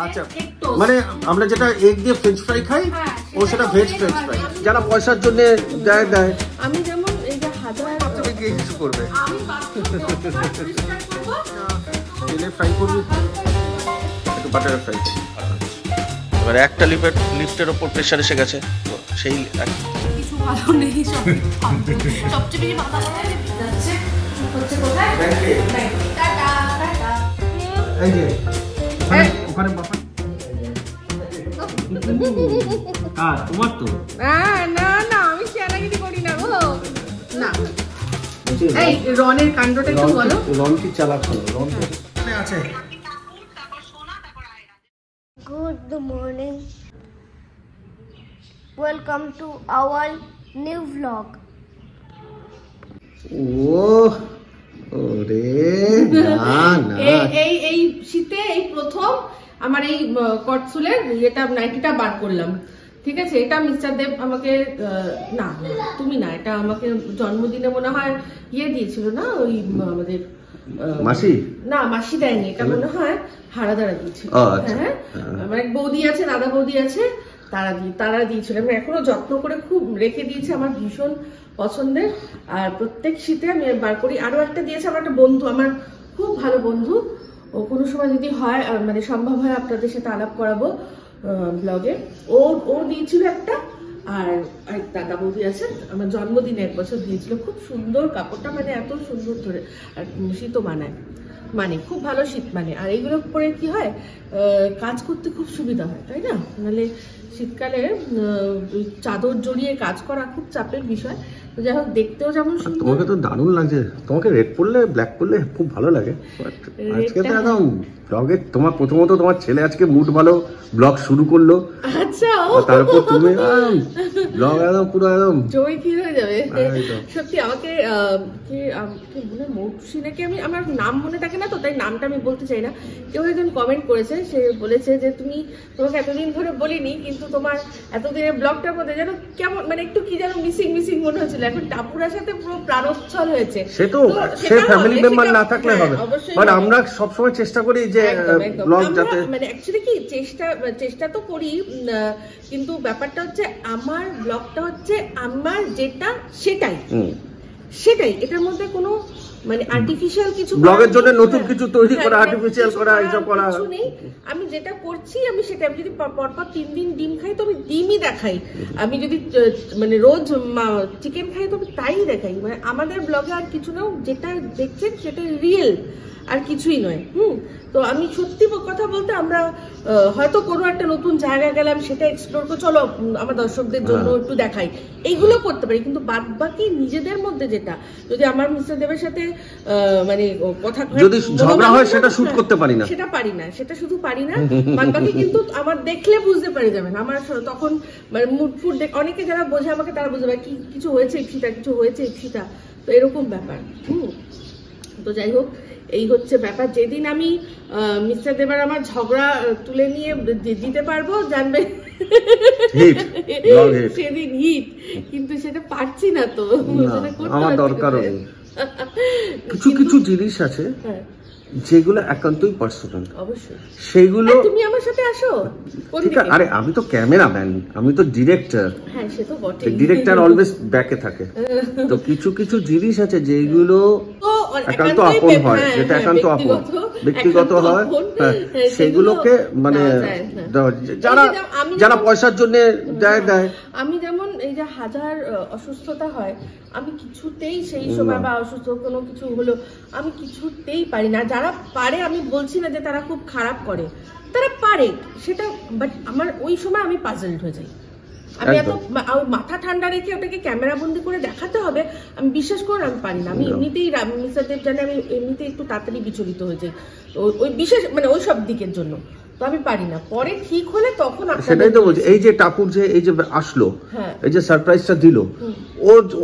আচ্ছা মানে আমরা যেটা এগ দিয়ে ফ্রেঞ্চ ফ্রাই খাই ও সেটা ভেজ ফ্রেঞ্চ ফ্রাই। যারা পয়সার জন্য দেয় আমি যেমন এই যে হাজার তুমি কি কিছু করবে আমি তেলে ফ্রাই করবি একটু বাটারে ফ্রাই। এবার একটা লিফটের ওপর প্রেশার এসে গেছে তো সেই কিছু ভালো নেই সবচেয়ে বেশি মাথা যাচ্ছে হচ্ছে কোথায় টাটা টাটা এই যে ওখানে বাবা তোমার তো না না আমি শেয়ারাগিরি করি না গো না। এই রনের কাণ্ডটা একটু বলো। রন কি চালাক হলো রন আছে। Good morning. Welcome to our new vlog. এই শীতে এই প্রথম আমার এই কটসুলের এটা নাইটিটা বার করলাম। ঠিক আছে, এটা মিস্টার দেব আমাকে না তুমি না, এটা আমাকে জন্মদিনে মনে হয় দিয়েছিল না ওই আমাদের মাসি, না মাসি দেয়নি, এটা মনে হয় হারাদারা দিয়েছিল। হ্যাঁ আমার এক বৌদি আছে, দাদা বৌদি আছে, তারা দিয়েছিল। আমি এখনো যত্ন করে খুব রেখে দিয়েছি, আমার ভীষণ পছন্দের। আর প্রত্যেক শীতে আমি বার করি। আরো একটা দিয়েছে আমার একটা বন্ধু, আমার খুব ভালো বন্ধু, ও কোনো সময় যদি হয় মানে সম্ভব হয় আপনাদের সাথে আলাপ করাবো ব্লগে। ও দিয়েছিল একটা। আর দাদা বৌদি আছে, আমার জন্মদিনে 1 বছর দিয়েছিল। খুব সুন্দর কাপড়টা, মানে এত সুন্দর ধরে, আর শীতও মানে খুব ভালো শীত মানে। আর এইগুলো পরে কি হয়, কাজ করতে খুব সুবিধা হয়, তাই না? নাহলে শীতকালে চাদর জড়িয়ে কাজ করা খুব চাপের বিষয়। যাই হোক, দেখতেও যেমন সুন্দর। তোমাকে তো দারুণ লাগছে, তোমাকে রেড পরলে ব্ল্যাক পরলে খুব ভালো লাগে। আজকে তো একদম ব্লগে তোমার প্রথমত তোমার ছেলে আজকে মুড ভালো, ব্লগ শুরু করলো। আচ্ছা, তারপর তুমি ব্লগ একদম পুরো একদম জয় কি হয়ে যাবে। সত্যি আমাকে কি মনে মৌসি নাকি, আমি আমার নাম মনে থাকে না তো, তাই নামটা আমি বলতে চাই না। কেউ একজন কমেন্ট করেছে, সে বলেছে যে তোমাকে এতদিন ধরে বলিনি, কিন্তু তোমার এতদিনের ব্লগটার মধ্যে যেন কেমন মানে একটু কি যেন মিসিং মনে হচ্ছিল। এখন টাপুরার সাথে পুরো প্রাণোচ্ছল হয়েছে। সে তো সে ফ্যামিলি মেম্বার না থাকলে হবে, বাট আমরা সবসময় চেষ্টা করি যে ব্লগ যাতে মানে অ্যাকচুয়ালি কি চেষ্টা তো করি, কিন্তু ব্যাপারটা হচ্ছে আমার ব্লগটা হচ্ছে আমার যেটা সেটাই এটার মধ্যে কোনো মানে আর্টিফিশিয়াল কিছু ব্লগের জন্য নতুন কিছু তৈরি করা, আর্টিফিশিয়াল করা, এইসব করা কিছু নেই। আমি যেটা করছি আমি সেটা, আমি যদি পরপর 3 দিন ডিম খাই তো আমি ডিমই দেখাই, আমি যদি মানে রোজ চিকেন খাই তো আমি তাই দেখাই। মানে আমাদের ব্লগে আর কিছু না, যেটা দেখছেন সেটা রিয়েল, আর কিছুই নয়। তো আমি সত্যি কথা বলতে, আমরা হয়তো কোনো একটা নতুন জায়গায় গেলাম, সেটা এক্সপ্লোর করে চলো আমার দর্শকদের জন্য একটু দেখাই, এইগুলো করতে পারি। কিন্তু বাদ বাকি নিজেদের মধ্যে যেটা, যদি আমার মিস্টার দেবের সাথে মানে কথা যদি ঝগড়া হয় সেটা শুট করতে পারি না, সেটা শুধু পারি না, বাদ বাকি কিন্তু আমার দেখলে বুঝতে পারি যাবেন আমার তখন মানে মুড ফুড অনেকে যারা বোঝে আমাকে, তারা বুঝতে পারে কি কিছু হয়েছে ইপসিটা, কিছু হয়েছে ইপসিটা, তো এরকম ব্যাপার। তো যাই হোক, এই হচ্ছে ব্যাপার। যেদিন আমি মিস্টার দেবার আমার ঝগড়া তুলে নিয়ে দিতে পারবো, জানবে সেদিন হিট, কিন্তু সেটা পারছি না। তো আমার দরকার কিছু জিনিস আছে যেগুলো একান্তই পার্সোনাল, অবশ্যই সেইগুলো তুমি আমার সাথে আসো। আরে আমি তো ক্যামেরাম্যান, আমি তো ডিরেক্টর। হ্যাঁ সে তো বটে, ডিরেক্টর অলওয়েজ ব্যাকে থাকে। তো কিছু জিনিস আছে যেগুলো একান্ত আপন হয়, যেটা একান্ত আপন ব্যক্তিগত হয়, সেগুলোকে মানে যারা পয়সার জন্য দেয়। আমি যেমন এই যে হাজার অসুস্থতা হয়, আমি কিছুতেই সেই সময় বা অসুস্থ কোনো কিছু হলো আমি কিছুতেই পারি না। যারা পারে, আমি বলছি না যে তারা খুব খারাপ করে, তারা পারে সেটা, বাট আমার ওই সময় আমি পাজলড হয়ে যাই। আমি এত মাথা ঠান্ডা রেখে ওটাকে ক্যামেরা বন্দি করে দেখাতে হবে, আমি বিশ্বাস করে আমি পারি না। আমি এমনিতেই মিস্টার দেব জানে আমি এমনিতেই একটু তাড়াতাড়ি বিচলিত হয়ে যাই ওই বিশেষ মানে ওই সব দিকের জন্য, তো আমি পারি না। পরে ঠিক হলে তখন সেটাই তো বলছি। এই যে টাপুর যে এই যে আসলো, এই যে সারপ্রাইজটা দিল,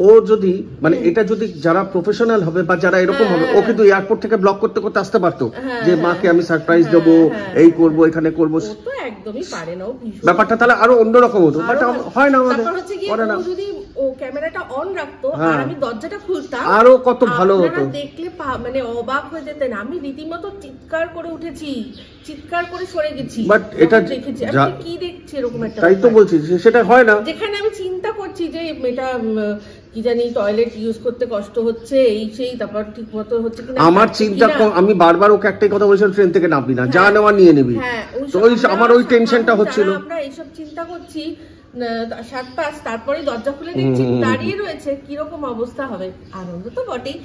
ও যদি মানে এটা যদি যারা প্রফেশনাল হবে বা যারা এরকম হবে, ও কিন্তু এয়ারপোর্ট থেকে ব্লক করতে আসতে পারতো যে মাকে আমি সারপ্রাইজ দেবো, এই করব, এখানে করবো, একদমই পারে না। ব্যাপারটা তাহলে আরো অন্যরকম হতো, বাট হয় না, আমাদের করে না। যদি ও ক্যামেরাটা অন রাখতো আর আমি দরজাটা খুলতাম, আরো কত ভালো হতো। দেখলে মানে অবাক হয়ে যেতেন। আমি রীতিমতো চিৎকার করে উঠেছি, চিৎকার করে সরে গেছি। বাট এটা দেখেছি আমি কি দেখছি এরকম একটা, তাই তো বলছি সেটা হয় না। যেখানে আমি চিন্তা করছি যে এটা কি জানি টয়লেট ইউজ করতে কষ্ট হচ্ছে এই সেই, তারপর ঠিক মতো হচ্ছে কিনা আমার চিন্তা, আমি বারবার ওকে একটাই কথা বলেছিলাম, ট্রেন থেকে নামবি না, যা নেওয়া নিয়ে নিবি। তো ওই আমার ওই টেনশনটা হচ্ছিল। আমরা এইসব চিন্তা করছি 7-5, তারপরে দরজা খুলে দেখছি দাঁড়িয়ে রয়েছে, কিরকম অবস্থা হবে। আনন্দ তো বটেই।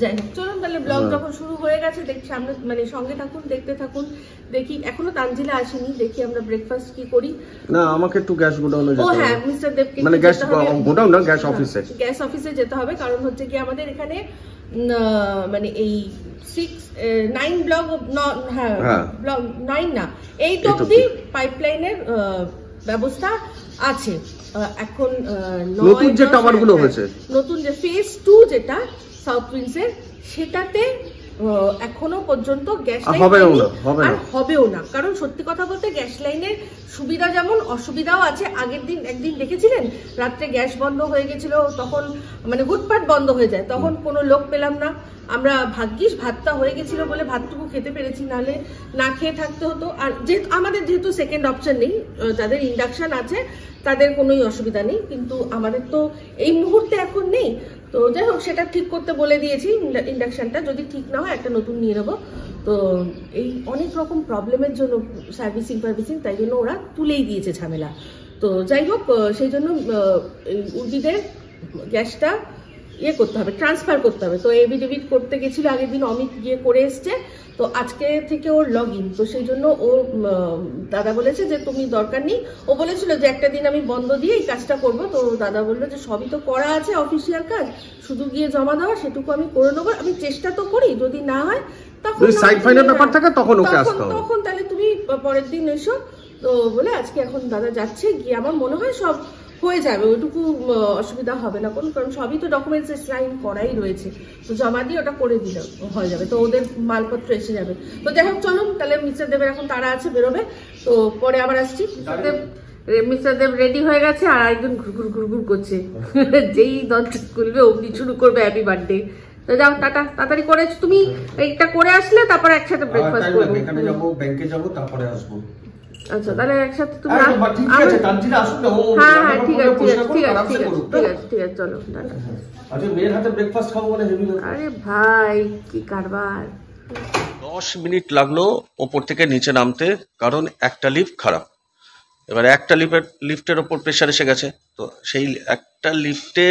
যাই হোক, চলুন তাহলে ব্লগ যখন শুরু হয়ে গেছে দেখি সামনে, মানে সঙ্গে থাকুন, দেখতে থাকুন। দেখি এখনো তানজিলা আসেনি, দেখি আমরা ব্রেকফাস্ট কি করি। না আমাকে একটু গ্যাস গোডাউনে যেতে হবে। হ্যাঁ, মিস্টার দেবকে মানে গ্যাস গোডাউন না, গ্যাস অফিসে, গ্যাস অফিসে যেতে হবে। কারণ হচ্ছে কি আমাদের এখানে মানে এই 9 ব্লক, হ্যাঁ ব্লক 9 না 8 অবধি পাইপলাইনের ব্যবস্থা আছে। এখন নতুন যে টাওয়ার গুলো হয়েছে, নতুন যে ফেজ 2 যেটা সাউথ উইন্ডসের, সেটাতে এখনো পর্যন্ত গ্যাস হবেও না। কারণ সত্যি কথা বলতে গ্যাস লাইনের সুবিধা যেমন অসুবিধাও আছে। আগের দিন একদিন দেখেছিলেন রাত্রে গ্যাস বন্ধ হয়ে গেছিল, তখন মানে হুটপাট বন্ধ হয়ে যায়, তখন কোনো লোক পেলাম না। আমরা ভাগ্যিস ভাতটা হয়ে গেছিল বলে ভাতটুকু খেতে পেরেছি, নাহলে না খেয়ে থাকতে হতো। আর আমাদের যেহেতু সেকেন্ড অপশন নেই, যাদের ইন্ডাকশন আছে তাদের কোনোই অসুবিধা নেই, কিন্তু আমাদের তো এই মুহূর্তে এখন নেই। তো যাই হোক, সেটা ঠিক করতে বলে দিয়েছি। ইন্ডাকশনটা যদি ঠিক না হয় একটা নতুন নিয়ে নেবো। তো এই অনেক রকম প্রবলেমের জন্য সার্ভিসিং তাই জন্য ওরা তুলেই দিয়েছে ঝামেলা। তো যাই হোক, সেই জন্য উর্বিদের গ্যাসটা করতে হবে, ট্রান্সফার করতে হবে। তো এভিডেভিট করতে গেছিল আগের দিন, অমিত গিয়ে করে এসছে। তো আজকে থেকে ওর লগ ইন, তো সেই জন্য ও দাদা বলেছে যে তুমি দরকার নেই। ও বলেছিল যে একটা দিন আমি বন্ধ দিয়ে এই কাজটা করব। তো দাদা বললো যে সবই তো করা আছে, অফিসিয়াল কাজ, শুধু গিয়ে জমা দেওয়া, সেটুকু আমি করে নেবো। আমি চেষ্টা তো করি, যদি না হয় তখন তাহলে তুমি পরের দিন এসো। তো বলে আজকে এখন দাদা যাচ্ছে, গিয়ে আমার মনে হয় সব হয়ে যাবে, ওইটুকু অসুবিধা হবে না কোনো, কারণ সবই তো ডকুমেন্টস সাইন করাই রয়েছে। তো জমা দিয়ে ওটা করে দিলে হয়ে যাবে, তো ওদের মালপত্র এসে যাবে। তো যাই হোক, চলুন তাহলে মিস্টার দেবের এখন তারা আছে, বেরোবে, তো পরে আবার আসছি। মিস্টার দেব রেডি হয়ে গেছে আর একজন ঘুরঘুর ঘুরঘুর করছে। যেই দরজা খুলবে অমনি শুরু করবে হ্যাপি বার্থডে। তো যাও, টাটা, তাড়াতাড়ি করে তুমি এইটা করে আসলে তারপর একসাথে ব্রেকফাস্ট করবো। এখানে যাবো, ব্যাংকে যাবো, তারপরে আসবো। আচ্ছা, তাহলে একসাথে তুমি ঠিক আছে, তানজিলা আসুন না। হ্যাঁ ঠিক আছে, চলো টাটা। আচ্ছা, মেয়ের হাতে ব্রেকফাস্ট খাবো বলে হেভি। আরে ভাই কি কারবার। 10 মিনিট লাগলো ওপর থেকে নিচে নামতে, কারণ একটা লিফট খারাপ। এবার একটা লিফটের ওপর প্রেশার এসে গেছে, তো সেই একটা লিফটে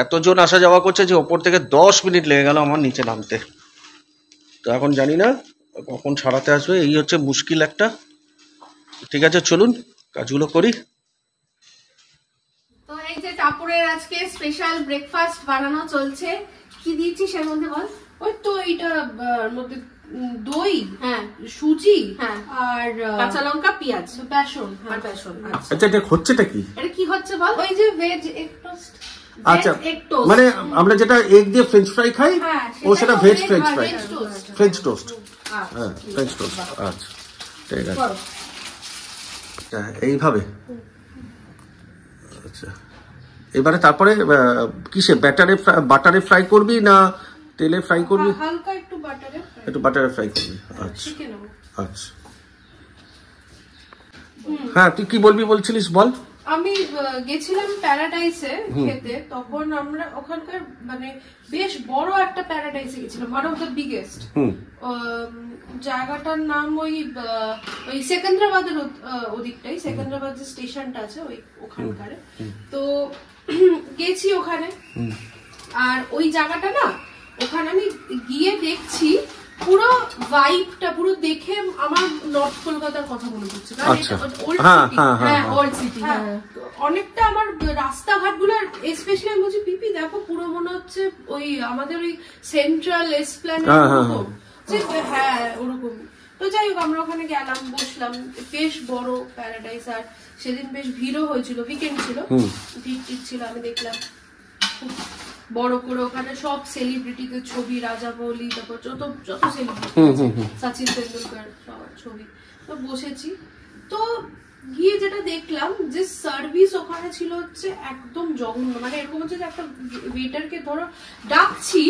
এতজন আসা যাওয়া করছে যে ওপর থেকে 10 মিনিট লেগে গেল আমার নিচে নামতে। তো এখন জানি না কখন ছাড়াতে আসবে, এই হচ্ছে মুশকিল একটা। ঠিক আছে, চলুন কাজগুলো করি। তো এই যে টাপুরের আজকে স্পেশাল ব্রেকফাস্ট বানানো চলছে। কি দিয়েছিস এর মধ্যে বল? ওই তো এইটার মধ্যে দই, হ্যাঁ, সুজি, হ্যাঁ, আর কাঁচা লঙ্কা, পেঁয়াজ, বেসন। আর বেসন। আচ্ছা, এটা হচ্ছেটা কি? এটা কি হচ্ছে বল? ওই যে ভেজ এগ টোস্ট। আচ্ছা, মানে আমরা যেটা এগ দিয়ে ফ্রেঞ্চ ফ্রাই খাই, ও সেটা veg French fry, French toast. হ্যাঁ, ফ্রেঞ্চ টোস্ট। আচ্ছা, ঠিক আছে, এইভাবে। আচ্ছা, এবারে তারপরে কিসে বাটারে ফ্রাই করবি না তেলে ফ্রাই করবি? হালকা একটু বাটারে ফ্রাই করবি। আচ্ছা আচ্ছা, হ্যাঁ তুই কি বলবি বলছিলিস, বল। আমি গেছিলাম প্যারাডাইসে খেতে, তখন আমরা ওখানকার মানে বেশ বড় একটা প্যারাডাইসে গেছিলাম, ওয়ান অফ দ্য বিগেস্ট। জায়গাটার নাম ওই সেকেন্দ্রাবাদের ওদিকটাই, সেকেন্দ্রাবাদ যে স্টেশনটা আছে ওখানকার। তো গেছি ওখানে, আর ওই জায়গাটা না, ওখানে আমি গিয়ে দেখছি পুরো ভাইবটা পুরো দেখে আমার নর্থ কলকাতার কথা মনে পড়ছে। অনেকটা আমার রাস্তাঘাট গুলো, স্পেশালি আমি বলছি পিপি দেখো, পুরো মনে হচ্ছে ওই আমাদের ওই সেন্ট্রাল এসপ্ল্যানেড, হ্যাঁ ওরকম। তো যাই হোক, আমরা ওখানে গেলাম, বসলাম, বেশ বড় প্যারাডাইস। আর সেদিন বেশ ভিড়ও হয়েছিল, উইকেন্ড ছিল, ভিড় ছিল। আমি দেখলাম খুব বড় করে ওখানে সব সেলিব্রিটিদের ছবি, রাজা মৌলি, তারপর যত সেলিব্রিটি, সচিন তেন্ডুলকার, সবার ছবি। তো বসেছি, তো গিয়ে যেটা দেখলাম যে সার্ভিস ওখানে ছিল হচ্ছে একদম জঘন্য, মানে এরকম হচ্ছে যে একটা ওয়েটারকে ধরো ডাকছি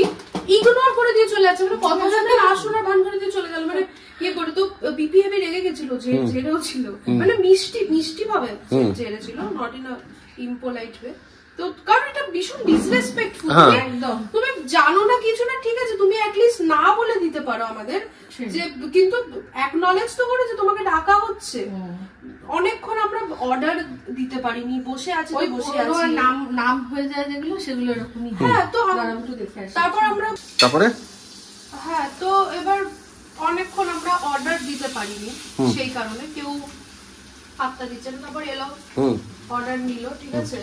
ইগনোর করে দিয়ে চলে যাচ্ছে, মানে কথা শুনে না শোনার ভান করে দিয়ে চলে গেল, মানে ইয়ে করে। তো পিপি হেভি রেগে গেছিল, ঝেড়েও ছিল, মানে মিষ্টি ভাবে ঝেড়েছিল, নট ইন আ ইম্পোলাইট ওয়ে। তো কারণ এটা ভীষণ ডিসরেসপেক্টফুল, একদম তুমি জানো না কিছু না, ঠিক আছে তুমি অ্যাটলিস্ট না বলে দিতে পারো আমাদের, যে কিন্তু অ্যাকনলেজ তো করো যে তোমাকে ডাকা হচ্ছে। অনেকক্ষণ আমরা অর্ডার দিতে পারিনি, বসে আছি নাম হয়ে যায় যেগুলো, সেগুলো এরকমই। হ্যাঁ, তো তারপর আমরা হ্যাঁ, তো এবার অনেকক্ষণ আমরা অর্ডার দিতে পারিনি, সেই কারণে কেউ পাত্তা দিচ্ছেন। তারপর এলো, অর্ডার নিল, ঠিক আছে।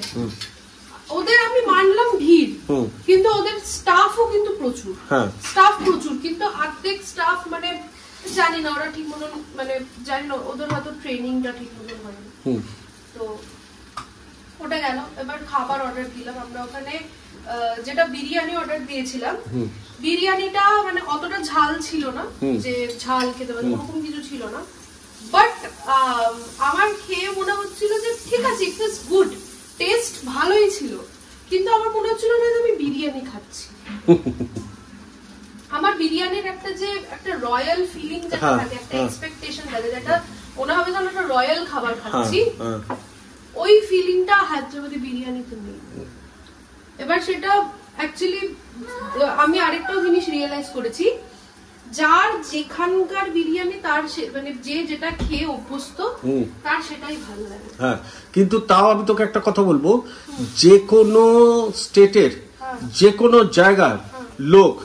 ওদের আমি মানলাম ভিড়, কিন্তু ওদের স্টাফও কিন্তু প্রচুর, স্টাফ প্রচুর, কিন্তু অর্ধেক স্টাফ মানে জানি না ওরা ঠিক মতন, মানে জানি না ওদের হয়তো ট্রেনিংটা ঠিক মতন হয়নি। তো ওটা গেল। এবার খাবার অর্ডার দিলাম আমরা ওখানে, যেটা বিরিয়ানি অর্ডার দিয়েছিলাম, বিরিয়ানিটা মানে অতটা ঝাল ছিল না, যে ঝাল খেতে পারি ওরকম কিছু ছিল না, বাট আমার খেয়ে মনে হচ্ছিল যে ঠিক আছে, ইট ইজ গুড, টেস্ট ভালোই ছিল, কিন্তু আমার মনে হচ্ছিল না যে আমি বিরিয়ানি খাচ্ছি। আমার বিরিয়ানির একটা যে একটা রয়্যাল ফিলিং যেটা থাকে, একটা এক্সপেকটেশন থাকে, যেটা মনে হবে যে আমি একটা রয়্যাল খাবার খাচ্ছি, ওই ফিলিংটা হায়দ্রাবাদি বিরিয়ানিতে নেই। এবার সেটা অ্যাকচুয়ালি আমি আরেকটা জিনিস রিয়েলাইজ করেছি, যার যেখানকার বিরিয়ানি তার মানে যে যেটা খেয়ে অভ্যস্ত তার সেটাই ভালো লাগে। হ্যাঁ, কিন্তু তাও আমি তোকে একটা কথা বলবো, যে কোনো স্টেটের যে কোনো জায়গার লোক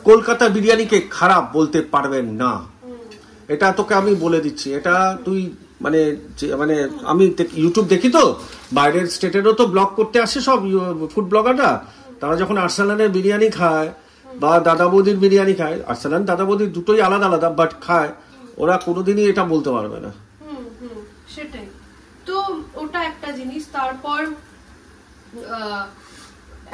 কলকাতা বিরিয়ানিকে খারাপ বলতে পারবেন না, এটা তোকে আমি বলে দিচ্ছি। এটা তুই মানে মানে আমি ইউটিউব দেখি তো, বাইরের স্টেটেরও তো ব্লগ করতে আসে সব ফুড ব্লগাররা, তারা যখন আর্সেনালের বিরিয়ানি খায় বা দাদা বৌদির বিরিয়ানি খায়, আর্সেনাল দাদা বৌদির দুটোই আলাদা আলাদা, বাট খায়, ওরা কোনোদিনই এটা বলতে পারবে না। সেটাই তো, ওটা একটা জিনিস। তারপর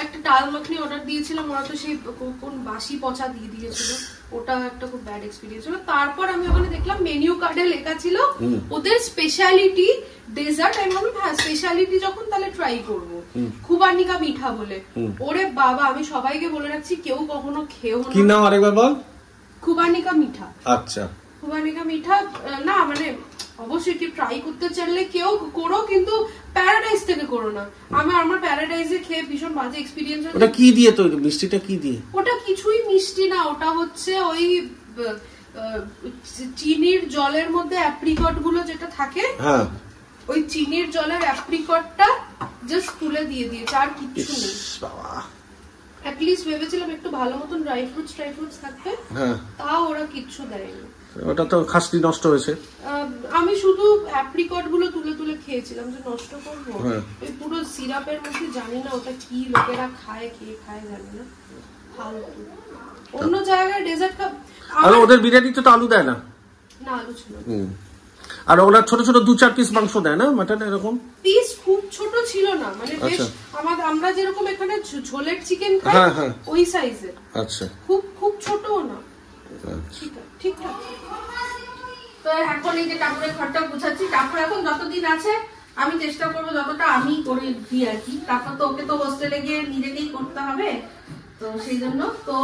একটা ডাল মাখনি অর্ডার দিয়েছিলাম, ওরা তো সেই কোন বাসি পচা দিয়ে দিয়েছিল, ওটা একটা খুব ব্যাড এক্সপিরিয়েন্স ছিল। তারপর আমি ওখানে দেখলাম মেনু কার্ডে লেখা ছিল ওদের স্পেশালিটি ডেজার্ট, আমি ভাবলাম হ্যাঁ স্পেশালিটি যখন তাহলে ট্রাই করবো, খুবানি কা মিঠা বলে। ওরে বাবা, আমি সবাইকে বলে রাখছি কেউ কখনো খেও না। কি নাম আরেকবার বল? খুবানি কা মিঠা। আচ্ছা, খুবানি কা মিঠা না, মানে অবশ্যই কি ট্রাই করতে চাইলে কেউ করো, কিন্তু প্যারাডাইস থেকে করো না। আমার প্যারাডাইসে খেয়ে ভীষণ বাজে এক্সপিরিয়েন্স হয়েছে। ওটা কি দিয়ে তৈরি? মিষ্টিটা কি দিয়ে? ওটা কিছুই মিষ্টি না, ওটা হচ্ছে ওই চিনির জলের মধ্যে অ্যাপ্রিকট গুলো যেটা থাকে, হ্যাঁ ওই চিনির জলের অ্যাপ্রিকটটা জাস্ট তুলে দিয়ে দিয়েছে, আর কিছু নেই। অ্যাটলিস্ট ভেবেছিলাম একটু ভালো মতন ড্রাই ফ্রুটস থাকবে, তাও ওরা কিচ্ছু দেয়নি। ওটা তো খাসনি নষ্ট হয়েছে। আমি শুধু অ্যাপ্রিকট গুলো তুলে তুলে খেয়েছিলাম, যে নষ্ট করবো। ওই পুরো সিরাপের মধ্যে জানি না ওটা কি লোকেরা খায়, কে খায় জানি না, ফালতু। অন্য জায়গায় ডেজার্ট আর ওদের বিরিয়ানিতে তো আলু দেয় না, না আলু ছিল। আর ওরা ছোট ছোট 2-4 পিস মাংস দেয় না, মাটন এরকম পিস খুব ছোট ছিল না, মানে বেশ আমরা যেরকম এখানে ঝোলের চিকেন খাই ওই সাইজের। আচ্ছা, খুব ছোটও না, ঠিকঠাক। তো এখন এই যে ঠাকুরের ঘরটা গুছাচ্ছি, ঠাকুর এখন যতদিন আছে আমি চেষ্টা করবো যতটা আমি করে দিই আর কি। তারপর তো ওকে তো হোস্টেলে গিয়ে নিজেকেই করতে হবে, তো সেই জন্য তো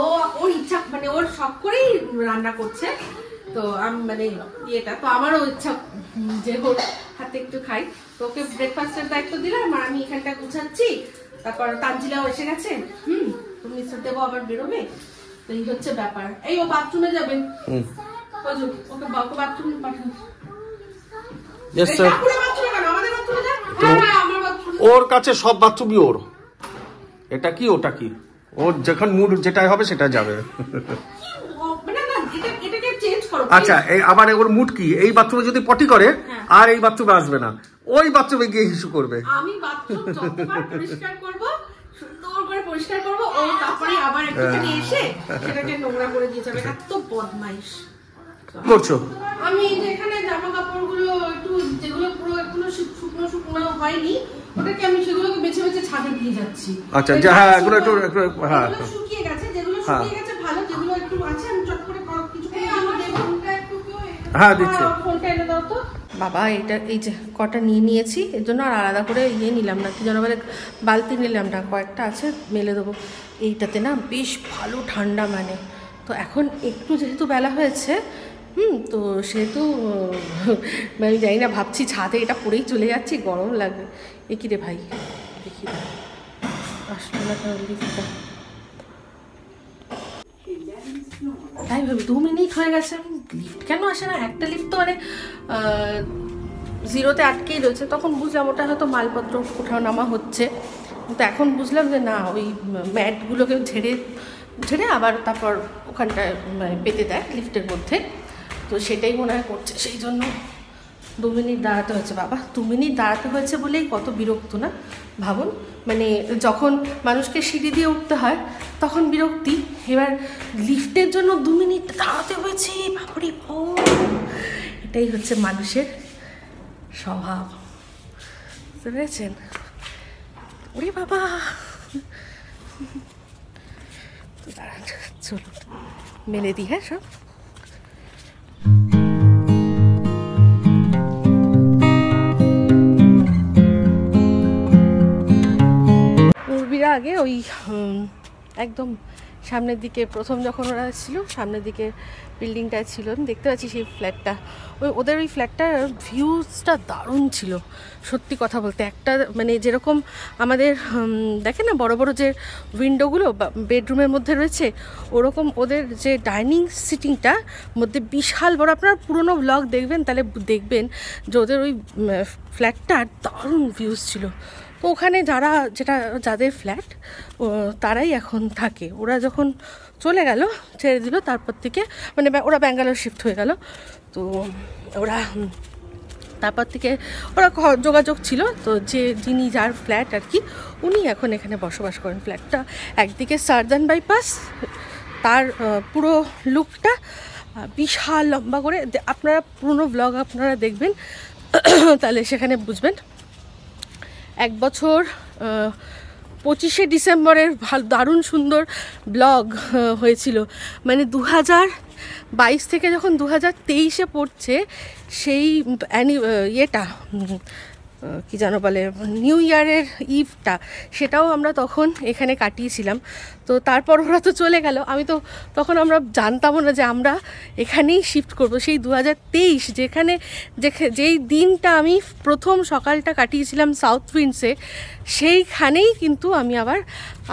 ওর ইচ্ছা, মানে ওর শখ করেই রান্না করছে। তো আমি মানে ইয়েটা তো আমারও ইচ্ছা যে ওর হাতে একটু খাই, তো ওকে ব্রেকফাস্টের দায়িত্ব দিলাম, আর আমি এখানটা গুছাচ্ছি। তারপর তানজিলাও এসে গেছে, তুমি মিস্টার দেবো আবার বেরোবে, তো এই হচ্ছে ব্যাপার। এই ও বাথরুমে যাবে, ওকে বাথরুমে পাঠান। ওর কাছে সব বাথরুমই ওর, এটা কি ওটা কি, ওর যখন মুড যেটাই হবে সেটা যাবে। আচ্ছা, আবার ওর মুড কি, এই বাথরুমে যদি পটি করে আর এই বাথরুমে আসবে না, ওই বাথরুমে গিয়ে ইস্যু করবে। আমি বাথরুম যতবার পরিষ্কার করব, সুন্দর করে পরিষ্কার করব, ও তারপরে আবার একটুখানি এসে সেটাকে নোংরা করে দিয়ে যাবে। এত বদমাইশ করছো। আমি যেখানে জামা কাপড়গুলো একটু যেগুলো পুরো এখনো শুকনো হয়নি, ওটাকে আমি সেগুলোকে বেছে বেছে ছাদে দিয়ে যাচ্ছি। আচ্ছা, হ্যাঁ এগুলো একটু হ্যাঁ শুকিয়ে গেছে, যেগুলো শুকিয়ে গেছে ভালো, যেগুলো একটু আছে আমি চট করে কিছু করে দেব। ফোনটা একটু হ্যাঁ দিচ্ছি, ফোনটা এনে দাও তো। বাবা এটা এই যে কটা নিয়ে নিয়েছি, এর জন্য আর আলাদা করে নিলাম না, কি যেন বলে বালতি নিলাম না, কয়েকটা আছে মেলে দেবো। এইটাতে না বেশ ভালো ঠান্ডা, মানে তো এখন একটু যেহেতু বেলা হয়েছে তো সেহেতু আমি জানি না, ভাবছি ছাদে এটা পরেই চলে যাচ্ছি, গরম লাগবে। এ কি রে ভাই, দেখি আসলো না লিফটটা, তাই ভাবি 2 মিনিট হয়ে গেছে, লিফট কেন আসে না? একটা লিফট তো মানে 0-তে আটকেই রয়েছে। তখন বুঝলাম ওটা হয়তো মালপত্র কোথাও নামা হচ্ছে, কিন্তু এখন বুঝলাম যে না, ওই ম্যাটগুলোকে ঝেড়ে আবার তারপর ওখানটায় পেতে দেয় লিফটের মধ্যে, তো সেটাই মনে হয় করছে, সেই জন্য 2 মিনিট দাঁড়াতে হয়েছে। বাবা 2 মিনিট দাঁড়াতে হয়েছে বলেই কত বিরক্ত না, ভাবুন। মানে যখন মানুষকে সিঁড়ি দিয়ে উঠতে হয় তখন বিরক্তি, এবার লিফটের জন্য 2 মিনিট দাঁড়াতে হয়েছে, বাপরে। এটাই হচ্ছে মানুষের স্বভাব, বুঝতে পেরেছেন? ওরে বাবা, দাঁড়ান, চলুন মেলে দিই। হ্যাঁ, সব উর্বিরা আগে ওই একদম সামনের দিকে প্রথম যখন ওরা ছিল, সামনের দিকে বিল্ডিংটায় ছিল, আমি দেখতে পাচ্ছি সেই ফ্ল্যাটটা, ওদের ওই ফ্ল্যাটটার ভিউজটা দারুণ ছিল সত্যি কথা বলতে। একটা মানে যেরকম আমাদের দেখেন না বড় বড় যে উইন্ডোগুলো বেডরুমের মধ্যে রয়েছে, ওরকম ওদের যে ডাইনিং সিটিংটা মধ্যে বিশাল বড়, আপনারা পুরোনো ব্লগ দেখবেন তাহলে দেখবেন যে ওদের ওই ফ্ল্যাটটার দারুণ ভিউজ ছিল। তো ওখানে যাদের ফ্ল্যাট তারাই এখন থাকে। ওরা যখন চলে গেল, ছেড়ে দিল, তারপর থেকে মানে ওরা ব্যাঙ্গালোর শিফট হয়ে গেল, তো ওরা তারপর থেকে ওরা যোগাযোগ ছিল, তো যিনি যার ফ্ল্যাট আর কি, উনি এখন এখানে বসবাস করেন। ফ্ল্যাটটা একদিকে সার্জান বাইপাস, তার পুরো লুকটা বিশাল লম্বা করে, আপনারা পুরনো ব্লগ আপনারা দেখবেন তাহলে সেখানে বুঝবেন। 1 বছর 25শে ডিসেম্বরের দারুণ সুন্দর ব্লগ হয়েছিল, মানে 2022 থেকে যখন 2023-এ পড়ছে, সেই ইয়েটা কি যেন বলে, নিউ ইয়ারের ইভটা, সেটাও আমরা তখন এখানে কাটিয়েছিলাম। তো তারপর ওরা তো চলে গেল, আমি তো তখন আমরা জানতামও না যে আমরা এখানেই শিফট করব। সেই 2023 যেই দিনটা আমি প্রথম সকালটা কাটিয়েছিলাম সাউথ উইন্ডসে, সেইখানেই কিন্তু আমি আবার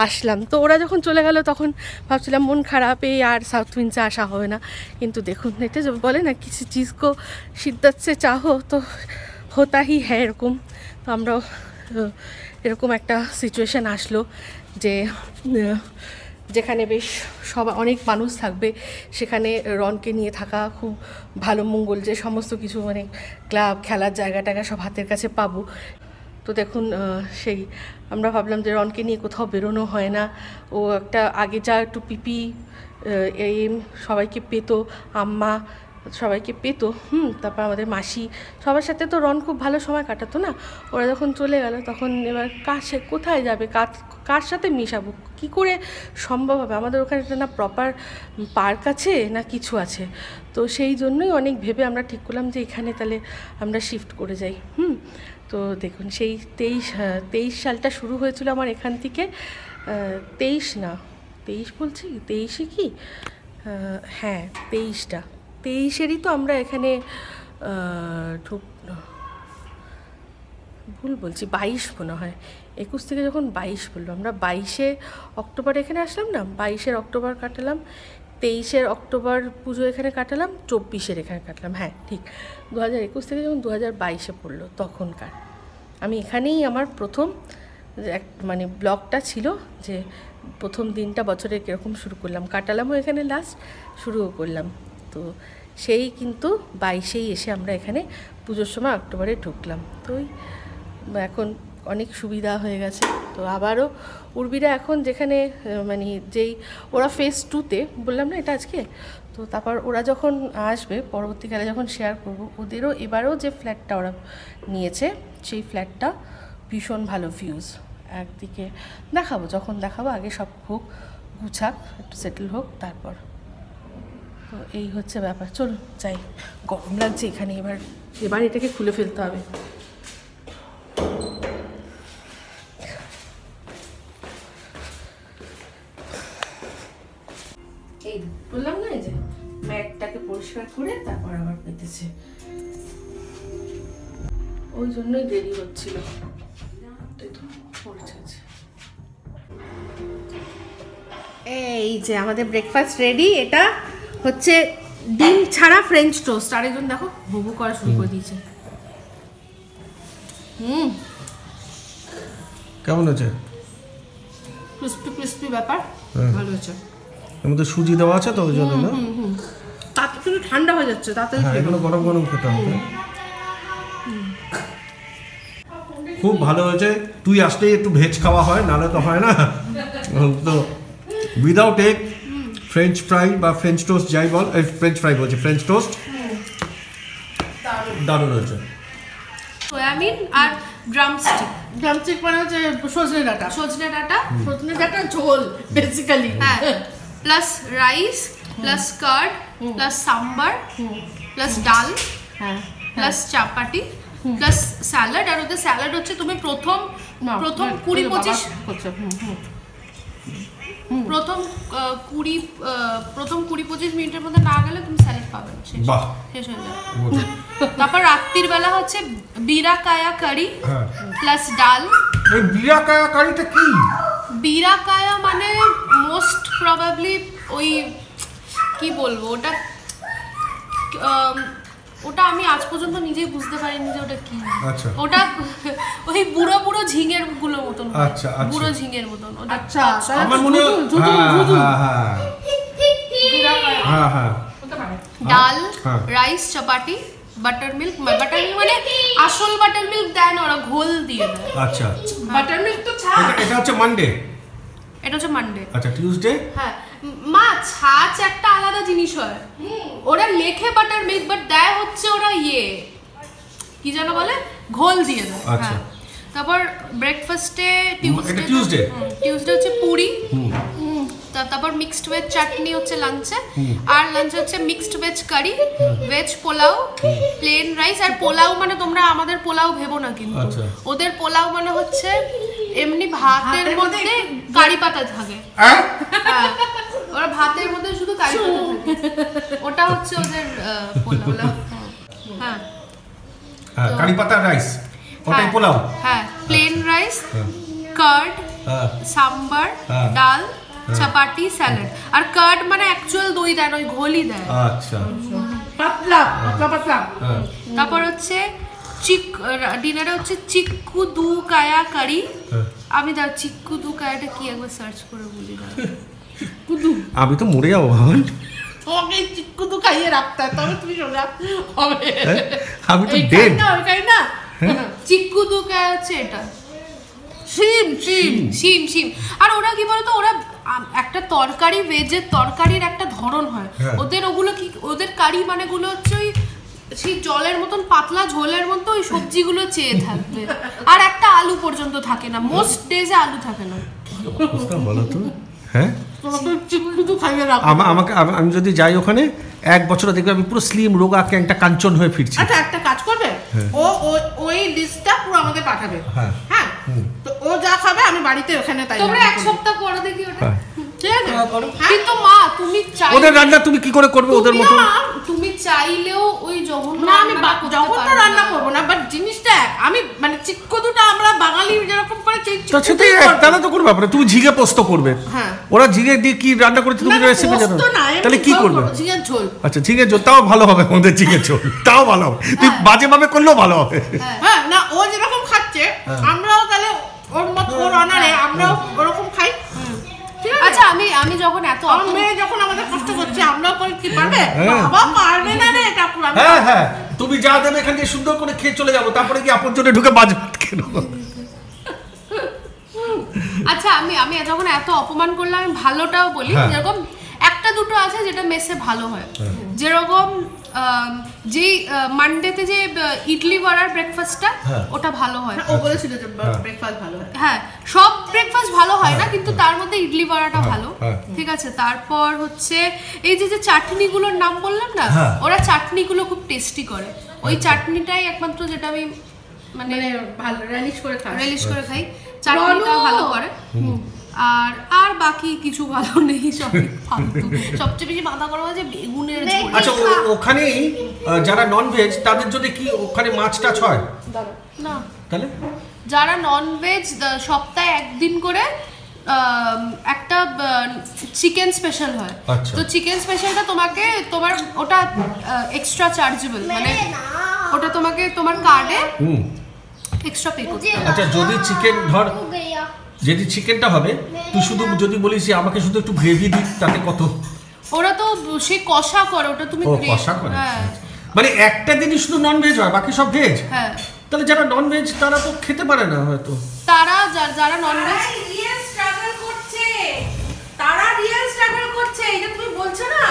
আসলাম। তো ওরা যখন চলে গেল তখন ভাবছিলাম মন খারাপ, এই আর সাউথ উইন্ডসে আসা হবে না। কিন্তু দেখুন, এটা বলে না, কিছু চিজ কো শিদ্দত সে চাহো তো হতা হি হ্যাঁ, এরকম। তো আমরাও এরকম একটা সিচুয়েশান আসলো যে যেখানে বেশ অনেক মানুষ থাকবে, সেখানে রনকে নিয়ে থাকা খুব ভালো মঙ্গল, যে সমস্ত কিছু মানে ক্লাব, খেলার জায়গা সব হাতের কাছে পাবো। তো দেখুন, সেই আমরা ভাবলাম যে রনকে নিয়ে কোথাও বেরোনো হয় না, ও একটা আগে যা একটু পিপি সবাইকে পেতো, আম্মা সবাইকে পেতো, তারপর আমাদের মাসি, সবার সাথে তো রন খুব ভালো সময় কাটাতো না। ওরা যখন চলে গেল তখন এবার কোথায় যাবে, কার সাথে মেশাবো, কী করে সম্ভব হবে? আমাদের ওখানে না প্রপার পার্ক আছে না কিছু আছে, তো সেই জন্যই অনেক ভেবে আমরা ঠিক করলাম যে এখানে তাহলে আমরা শিফট করে যাই। তো দেখুন, সেই 23 সালটা শুরু হয়েছিল আমার এখান থেকে। 23 বলছি, 23-এ কি, হ্যাঁ 23-এরই তো আমরা এখানে ভুল বলছি, 22 মনে হয়, 21 থেকে যখন 22 বললো, আমরা 22শে অক্টোবর এখানে আসলাম না, 22 অক্টোবর কাটালাম, 23 অক্টোবর পুজো এখানে কাটালাম, 24 এখানে কাটলাম। হ্যাঁ ঠিক, 2021 থেকে যখন 2022-এ পড়লো তখনকার আমি এখানেই আমার প্রথম মানে ব্লগটা ছিল, যে প্রথম দিনটা বছরে কীরকম শুরু করলাম, কাটালামও এখানে, লাস্ট শুরুও করলাম। তো সেই কিন্তু 22-এই এসে আমরা এখানে পুজোর সময় অক্টোবরে ঢুকলাম। তো এখন অনেক সুবিধা হয়ে গেছে। তো আবারও উর্বিরা এখন যেখানে মানে যেই ওরা ফেজ 2-তে বললাম না এটা আজকে, তো তারপর ওরা যখন আসবে পরবর্তীকালে যখন শেয়ার করব, ওদেরও এবারও যে ফ্ল্যাটটা ওরা নিয়েছে সেই ফ্ল্যাটটা ভীষণ ভালো ভিউজ। একদিকে দেখাবো, যখন দেখাবো আগে সব হোক, গুছাক, একটু সেটেল হোক, তারপর। তো এই হচ্ছে ব্যাপার। চলো যাই, গরম লাগছে এখানে। এবার এটাকে খুলে ফেলতে হবে। এই বললাম না, এই যে ম্যাটটাকে পরিষ্কার করে তারপর আবার পেতেছে, ওই জন্যই দেরি হচ্ছিল। এই যে আমাদের ব্রেকফাস্ট রেডি। এটা হচ্ছে ডিম ছাড়া ফ্রেঞ্চ টোস্ট। আরেকজন দেখো বুবু করা শুরু করে দিয়েছে। কেমন আছে? ক্রিস্পি ক্রিস্পি ব্যাপার, ভালো হয়েছে। এর মধ্যে সুজি দেওয়া আছে তো ওই জন্য না? তাতে কিন্তু ঠান্ডা হয়ে যাচ্ছে, তাতে এগুলো গরম গরম খেতে হবে। খুব ভালো হয়েছে। তুই আসলেই একটু ভেজ খাওয়া হয়, নাহলে তো হয় না। তো উইদাউট এগ ফ্রেঞ্চ ফ্রাই বা ফ্রেঞ্চ টোস্ট যাই বল, ফ্রেঞ্চ ফ্রাই বলছি, ফ্রেঞ্চ টোস্ট দারুণ হয়েছে। সয়াবিন আর ড্রামস্টিক। ড্রামস্টিক মানে হচ্ছে সজনে ডাঁটা ঝোল বেসিক্যালি। হ্যাঁ, plus rice, plus card, plus sambar, plus ডাল, প্লাস চাপাটি, প্লাস স্যালাড। আর ওদের স্যালাড হচ্ছে তুমি প্রথম 20-25 মিনিটের মধ্যে না গেলে তুমি স্যালাড পাবে না, শেষ হয়ে যাবে। তারপর রাত্রির বেলা হচ্ছে বিরাকায়া কারি প্লাস ডাল। এই বিরাকায়া কারিটা কি? বিরাকায়া মানে মোস্ট প্রবাবলি ওই কি বলবো, ওটা আমি আজ পর্যন্ত নিজেই বুঝতে পারিনি যে ওটা কি। আচ্ছা, ওটা ওই বুড়ো বুড়ো ঝিঙের গুলো মতন। আচ্ছা, বুড়ো ঝিঙের মতন ওটা। আচ্ছা, আমার মনে হয় ডাল, রাইস, চাপাটি, বাটার মিল্ক। বাটার মিল্ক মানে আসল বাটার মিল্ক দেয় না, ওরা ঘোল দিয়ে দেয়। আচ্ছা, বাটার মিল্ক তো ছাড়। এটা হচ্ছে মানডে। এটা হচ্ছে মানডে। আচ্ছা, টিউসডে। হ্যাঁ, মা ছাঁচ একটা আলাদা জিনিস হয়। ওরা লেখে বাটার মিল্ক, বাট দেয় হচ্ছে ওরা কি যেন বলে, ঘোল দিয়ে দেয়। আচ্ছা, তারপর ব্রেকফাস্টে টিউসডে হচ্ছে পুরি। তারপর মিক্সড ভেজ চাটনি হচ্ছে লাঞ্চে। আর লাঞ্চে হচ্ছে মিক্সড ভেজ কারি, ভেজ পোলাও, প্লেন রাইস। আর পোলাও মানে তোমরা আমাদের পোলাও ভেবো না, কিন্তু ওদের পোলাও মানে হচ্ছে এমনি ভাতের মধ্যে কারি পাতা থাকে। হ্যাঁ, ওরা ভাতের মধ্যে শুধু কারি পাতা থাকে, ওটা হচ্ছে ওদের পোলাও। হ্যাঁ, কারি পাতা রাইস, ওটাই পোলাও। হ্যাঁ, প্লেন রাইস, কার্ড, সাম্বার, ডাল, চাপাটি, স্যালাড। আর কার্ড মানে অ্যাকচুয়াল দই দেয় না, ওই ঘোলই দেয়। আচ্ছা, পাতলা পাতলা। তারপর হচ্ছে ডিনারে হচ্ছে চিক্কু দু কায়া কারি। আমি চিক্কু দু কায়াটা কি একবার সার্চ করে বলি না। আমি তো মরে যাবো ভাবুন। ওকে চিক্কু দু খাইয়ে রাখতে হয়, তবে তুমি সোজা হবে। আমি তো ডেড না। চিক্কু দু কায়া হচ্ছে এটা শিম। আর ওরা কি বলতো, ওরা একটা তরকারি, ভেজের তরকারির একটা ধরন হয় ওদের। ওগুলো কি, ওদের কারি মানে গুলো হচ্ছে ওই সেই জলের মতন পাতলা ঝোলের মতো ওই সবজিগুলো চেয়ে থাকবে। আর একটা আলু পর্যন্ত থাকে না, মোস্ট ডেজে আলু থাকে না। বলো তো। হ্যাঁ, আমাকে আমি যদি যাই ওখানে 1 বছর দেখবে আমি পুরো স্লিম রোগা একটা কাঞ্চন হয়ে ফিরছি। আচ্ছা, একটা কাজ করবে, ওই লিস্টটা পুরো আমাদের পাঠাবে। হ্যাঁ, তো ও যা খাবে আমি বাড়িতে ওখানে তাই। তোমরা 1 সপ্তাহ পরে দেখি ওটা। ঠিক আছে, কিন্তু মা তুমি চাইলে ওদের রান্না তুমি কি করে করবে ওদের মতো? তুমি চাইলেও ওই জঘন্য না, আমি জঘন্য রান্না করবো না, বাট জিনিসটা আমি মানে চিক্কু দুটা আমরা বাঙালি যেরকম করে তাহলে তো কোনো ব্যাপার, তুমি ঝিঙে পোস্ত করবে। ওরা ঝিঙে দিয়ে কি রান্না করেছে তুমি রেসিপি জানো? তাহলে কি করবে? ঝিঙের ঝোল। আচ্ছা, ঝিঙের ঝোল তাও ভালো হবে, আমাদের ঝিঙের ঝোল তাও ভালো হবে। তুই বাজে ভাবে করলেও ভালো হবে। হ্যাঁ, না ও যেরকম খাচ্ছে আমরাও তাহলে ওর মত ওর অনারে আমরাও ওরকম খাই। আচ্ছা, আমি যখন আমার মেয়ে যখন আমাদের কষ্ট করছে আমরাও করে কি পারবে? বাবা পারবে না রে এটা পুরো। হ্যাঁ, তুমি যা দেবে এখান থেকে সুন্দর করে খেয়ে চলে যাবো, তারপরে কি আপন জন্য ঢুকে বাজ ভাত খেয়ে নেবো। আচ্ছা, আমি যখন এত অপমান করলাম আমি ভালোটাও বলি। যেরকম একটা দুটো আছে যেটা মেসে ভালো হয়, যেরকম যে মানডেতে যে ইডলি বড়ার ব্রেকফাস্টটা ওটা ভালো হয়। ও বলেছিল যে ব্রেকফাস্ট ভালো হয়। হ্যাঁ, সব ব্রেকফাস্ট ভালো ভালো হয় না, কিন্তু তার মধ্যে ইডলি বড়াটা ভালো, ঠিক আছে। তারপর হচ্ছে এই যে চাটনিগুলোর নাম বললাম না, ওরা চাটনিগুলো খুব টেস্টি করে, ওই চাটনিটাই একমাত্র যেটা আমি মানে ভালো রিলিশ করে খাই, চাটনিটা ভালো করে। আর বাকি কিছু ভালো নেই, সব ফালতু। সবচেয়ে বেশি মাথা গরম আছে বেগুনের ঝোল। আচ্ছা, ওখানেই যারা নন ভেজ তাদের জন্য কি ওখানে মাছ টাছ হয় না? তাহলে যারা নন ভেজ সপ্তাহে একদিন করে একটা চিকেন স্পেশাল হয়। তো চিকেন স্পেশালটা তোমার ওটা এক্সট্রা চার্জেবল, মানে ওটা তোমাকে তোমার কার্ডে এক্সট্রা পে করতে হবে। আচ্ছা, যদি চিকেন ধর, যদি চিকেনটা হবে তুই শুধু যদি বলিস যে আমাকে শুধু একটু গ্রেভি দিই, তাতে কত? ওরা তো সে কষা করে, ওটা তুমি কষা করে, মানে একটা দিনই শুধু নন ভেজ হয়, বাকি সব ভেজ। হ্যাঁ, তাহলে যারা নন ভেজ তারা তো খেতে পারে না হয়তো। যারা নন ভেজ রিয়েল স্ট্রাগল করছে, তারা রিয়েল স্ট্রাগল করছে। এটা তুমি বলছো না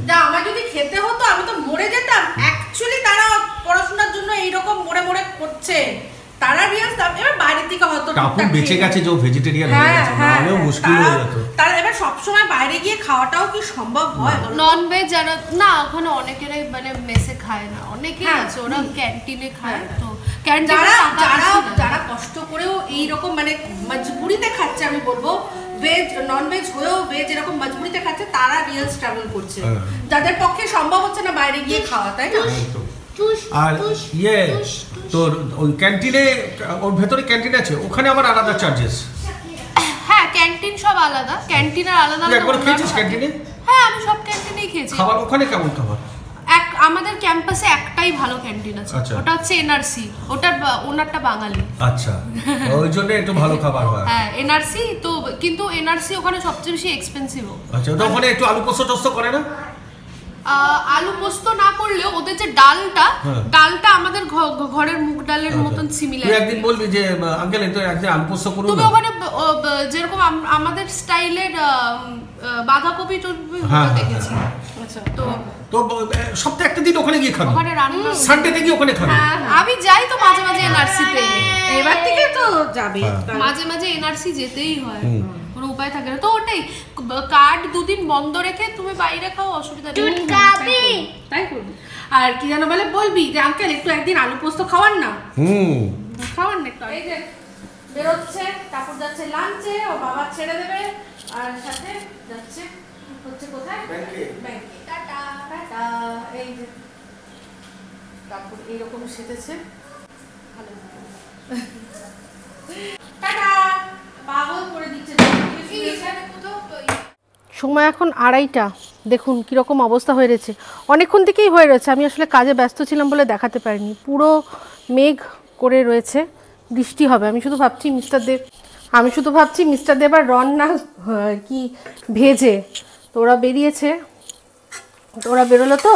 যে আমার যদি খেতে হতো আমি তো মরে যেতাম, অ্যাকচুয়ালি তারা পড়াশোনার জন্য এইরকম মরে মরে করছে। তারা রিয়েল, এবার বাইরের থেকে হয়তো টাপুর বেঁচে গেছে, যে ভেজিটেরিয়ান হয়ে গেছে, নাহলেও মুশকিল হয়ে যেত। তারা এবার সব সময় বাইরে গিয়ে খাওয়াটাও কি সম্ভব হয়? নন ভেজ যারা না, ওখানে অনেকেরাই মানে মেসে খায় না, অনেকেই আছে ওরা ক্যান্টিনে খায়। তো যারা কষ্ট করেও এইরকম মানে মজবুরিতে খাচ্ছে, আমি বলবো ভেজ নন ভেজ হয়েও ভেজ এরকম মজবুরিতে খাচ্ছে, তারা রিয়েল স্ট্রাগল করছে, যাদের পক্ষে সম্ভব হচ্ছে না বাইরে গিয়ে খাওয়া, তাই না? আর তোর ওই ক্যান্টিনে, ওর ভেতরে ক্যান্টিন আছে, ওখানে আবার আলাদা চার্জেস? হ্যাঁ, ক্যান্টিন সব আলাদা, ক্যান্টিনের আলাদা। একবার খেয়েছিস ক্যান্টিনে? হ্যাঁ, আমি সব ক্যান্টিনেই খেয়েছি। খাবার ওখানে কেমন খাবার? আমাদের ক্যাম্পাসে একটাই ভালো ক্যান্টিন আছে, ওটা হচ্ছে এনআরসি, ওনারটা বাঙালি। আচ্ছা, ওই জন্য একটু ভালো খাবার হয়। হ্যাঁ, এনআরসি তো, কিন্তু এনআরসি ওখানে সবচেয়ে বেশি এক্সপেন্সিভ। আচ্ছা, তো ওখানে একটু আলু পোস্ত টোস্ত করে না? আলু পোস্ত না করলেও ওদের যে ডালটা আমাদের ঘরের মুগ ডালের মতন সিমিলার। তুই একদিন বলবি যে আঙ্কেল তো একদিন আলু পোস্ত করুন। তুমি ওখানে যেরকম আমাদের স্টাইলের বাঁধাকপি দেখেছি। আচ্ছা, তো সপ্তাহে একটা দিন ওখানে গিয়ে খাবি? ওখানে রান্না সানডেতে গিয়ে ওখানে খাবি? আমি যাই তো মাঝে মাঝে এনআরসিতে, এবার থেকে তো যাবে, মাঝে মাঝে এনআরসি যেতেই হয়, কোনো উপায় থাকে না। তো ওটাই, কার্ড দুদিন বন্ধ রেখে তুমি বাইরে খাও, অসুবিধা নেই, তাই করবি। আর কি জানো বলে বলবি যে আঙ্কেল একটু একদিন আলু পোস্ত খাওয়ান না, খাওয়ান না একটু। এই যে বেরোচ্ছে, কাপড় যাচ্ছে লাঞ্চে, ও বাবা ছেড়ে দেবে, আর সাথে যাচ্ছে হচ্ছে কোথায়, ব্যাংকে। Tata tata. এই যে কাপড় এইরকম সেটেছে, ভালো টাটা, পাগল করে দিচ্ছে। সময় এখন 2:30, দেখুন কীরকম অবস্থা হয়ে রয়েছে, অনেকক্ষণ থেকেই হয়ে রয়েছে। আমি আসলে কাজে ব্যস্ত ছিলাম বলে দেখাতে পারিনি, পুরো মেঘ করে রয়েছে, বৃষ্টি হবে। আমি শুধু ভাবছি মিস্টার দেব আর রন না কি ভেজে, তো ওরা বেরিয়েছে, তো ওরা বেরোলো, তো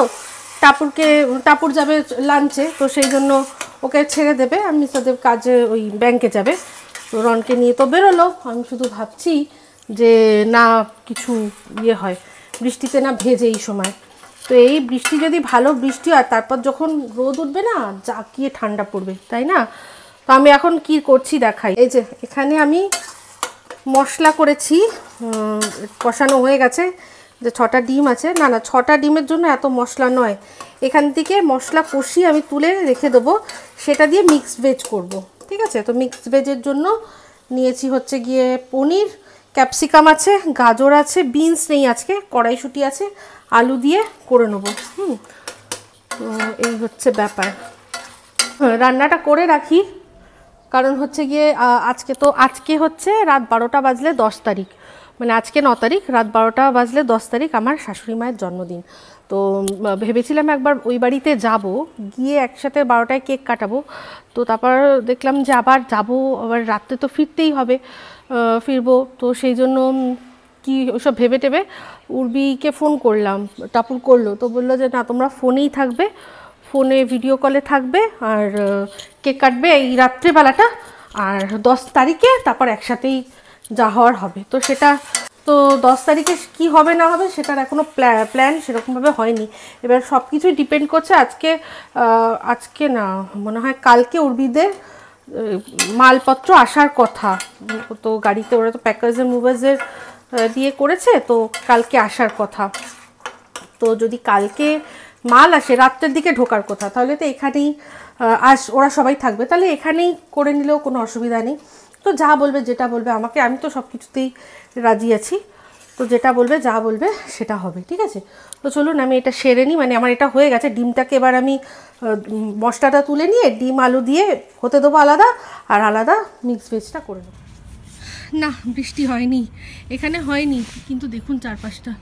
টাপুর যাবে লাঞ্চে, তো সেই জন্য ওকে ছেড়ে দেবে, আর মিস্টার দেব কাজে ওই ব্যাংকে যাবে, তো রনকে নিয়ে তো বেরোলো। আমি শুধু ভাবছি যে না কিছু ইয়ে হয়, বৃষ্টিতে না ভেজে এই সময়, তো এই বৃষ্টি যদি ভালো বৃষ্টি হয়, তারপর যখন রোদ উঠবে না, জাকিয়ে ঠান্ডা পড়বে, তাই না? তো আমি এখন কি করছি দেখাই। এই যে এখানে আমি মশলা করেছি, কষানো হয়ে গেছে, যে 6টা ডিম আছে, না 6টা ডিমের জন্য এত মশলা নয়, এখান থেকে মশলা কষিয়ে আমি তুলে রেখে দেবো, সেটা দিয়ে মিক্সড ভেজ করব, ঠিক আছে? তো মিক্সড ভেজের জন্য নিয়েছি হচ্ছে গিয়ে পনির, ক্যাপসিকাম আছে, গাজর আছে, বিনস নেই আজকে, কড়াইশুঁটি আছে, আলু দিয়ে করে নেবো। তো এই হচ্ছে ব্যাপার, রান্নাটা করে রাখি, কারণ হচ্ছে গিয়ে আজকে হচ্ছে রাত 12টা বাজলে 10 তারিখ, মানে আজকে 9 তারিখ, রাত 12টা বাজলে 10 তারিখ আমার শাশুড়ি মায়ের জন্মদিন। তো ভেবেছিলাম একবার ওই বাড়িতে যাব, গিয়ে একসাথে 12টায় কেক কাটাবো, তো তারপর দেখলাম যে আবার যাব, আবার রাত্রে তো ফিরতেই হবে, ফিরবো, তো সেই জন্য কি ওসব ভেবে টেবে উর্বিকে ফোন করলাম, টাপুর করলো, তো বললো যে না তোমরা ফোনেই থাকবে, ফোনে ভিডিও কলে থাকবে, আর কেক কাটবে এই রাত্রেবেলাটা, আর 10 তারিখে তারপর একসাথেই যা হওয়ার হবে। তো সেটা তো 10 তারিখে কি হবে না হবে সেটার এখনও প্ল্যান সেরকমভাবে হয়নি, এবার সব কিছুই ডিপেন্ড করছে আজকে না মনে হয় কালকে উর্বিদের মালপত্র আসার কথা, তো গাড়িতে ওরা তো প্যাকার্স অ্যান্ড মুভার্সের দিয়ে করেছে, তো কালকে আসার কথা। তো যদি কালকে মাল আসে রাত্রের দিকে ঢোকার কথা, তাহলে তো এখানেই ওরা সবাই থাকবে, তাহলে এখানেই করে নিলেও কোনো অসুবিধা নেই। তো যা বলবে, যেটা বলবে আমাকে, আমি তো সব কিছুতেই রাজি আছি, তো যেটা বলবে যা বলবে সেটা হবে, ঠিক আছে। তো চলুন আমি এটা সেরে নিই, মানে আমার এটা হয়ে গেছে। ডিমটাকে এবার আমি মশলাটা তুলে নিয়ে ডিম আলু দিয়ে হতে দেবো আলাদা, আর আলাদা মিক্স ভেজটা করে নেবো। না, বৃষ্টি হয়নি, এখানে হয়নি, কিন্তু দেখুন চারপাশটা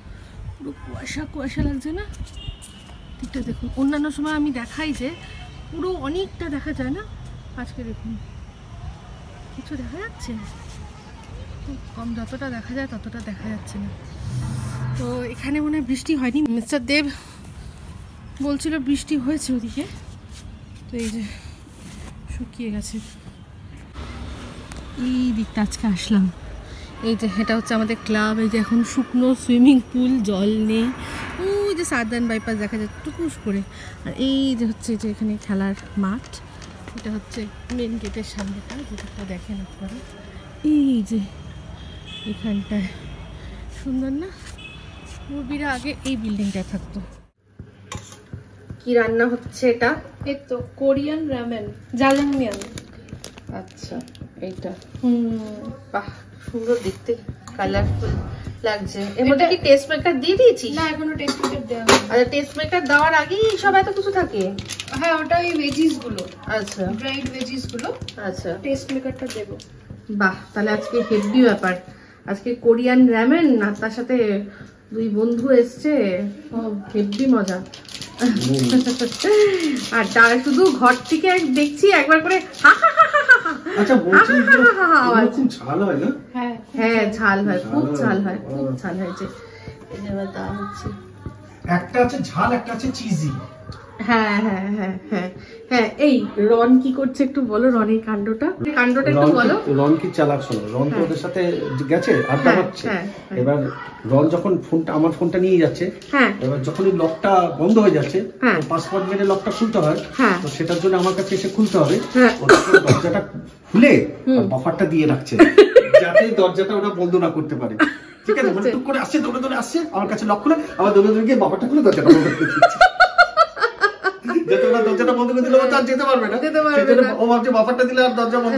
পুরো কুয়াশা কুয়াশা লাগছে না, ঠিকটা দেখুন। অন্যান্য সময় আমি দেখাই যে পুরো অনেকটা দেখা যায় না, আজকে দেখুন কিছু দেখা যাচ্ছে না, খুব কম, যতটা দেখা যায় ততটা দেখা যাচ্ছে না। তো এখানে মনে হয় বৃষ্টি হয়নি। মিস্টার দেব বলছিল বৃষ্টি হয়েছে ওদিকে, তো এই যে শুকিয়ে গেছে। এই দিকটা আজকে আসলাম, এই যে এটা হচ্ছে আমাদের ক্লাব, এই যে এখন শুকনো সুইমিং পুল, জল নেই, ওই যে সাদার্ন বাইপাস দেখা যায় টুকুস করে, আর এই যে হচ্ছে যে এখানে খেলার মাঠ, এটা হচ্ছে মেন গেটের সামনেটা, যেটা দেখেন আপনারা, এই যে এখানটায় সুন্দর না, মুরগিরা আগে এই বিল্ডিংটায় থাকতো। কি রান্না হচ্ছে এটা? এই তো কোরিয়ান রামেন, জাজাংমিয়ান। আচ্ছা, এইটা বাহ, সুন্দর দেখতে, কালারফুল লাগছে। এর মধ্যে কি টেস্ট মেকার দিয়ে দিয়েছিস? না, এখনো টেস্ট মেকার দেওয়া হয়নি। আচ্ছা, টেস্ট মেকার দেওয়ার আগেই সব এত কিছু থাকে? হ্যাঁ, ওটা ওই ভেজিস গুলো, আচ্ছা ড্রাইড ভেজিস গুলো, আচ্ছা, টেস্ট মেকারটা দেবো। বাহ, তাহলে আজকে হেভি ব্যাপার, আজকে কোরিয়ান র্যামেন, আর তার সাথে দুই বন্ধু এসছে, হেভি মজা। আর তার শুধু ঘর থেকে দেখছি একবার করে হা হা হা হা হা। আচ্ছা, বলছি খুব ঝাল হয় না? হ্যাঁ, ঝাল হয়, খুব ঝাল হয়, খুব ঝাল হয়েছে। এই যে আবার দেওয়া হচ্ছে, একটা আছে ঝাল, একটা আছে চিজি। হ্যাঁ হ্যাঁ হ্যাঁ হ্যাঁ হ্যাঁ। এই রন কি করছে একটু বলো, রনের কাণ্ডটা একটু বলো। রন কি চালাক, শোনো, রন তো ওদের সাথে গেছে আড্ডা মারছে, এবার রন যখন ফোনটা, আমার ফোনটা নিয়ে যাচ্ছে, এবার যখনই লকটা বন্ধ হয়ে যাচ্ছে, পাসওয়ার্ড মেরে লকটা খুলতে হয়, তো সেটার জন্য আমার কাছে এসে খুলতে হবে, দরজাটা খুলে বাফারটা দিয়ে রাখছে যাতে দরজাটা ওরা বন্ধ না করতে পারে, ঠিক আছে। মানে টুক করে আসছে, দৌড়ে দৌড়ে আসছে আমার কাছে, লক খুলে আবার দৌড়ে দৌড়ে গিয়ে বাফারটা খুলে দরজাটা বন্ধ করে দিচ্ছে, যাতে ওরা দরজাটা বন্ধ করে দিলে তার যেতে পারবে না, ও ভাবছে বাফারটা দিলে আর দরজা বন্ধ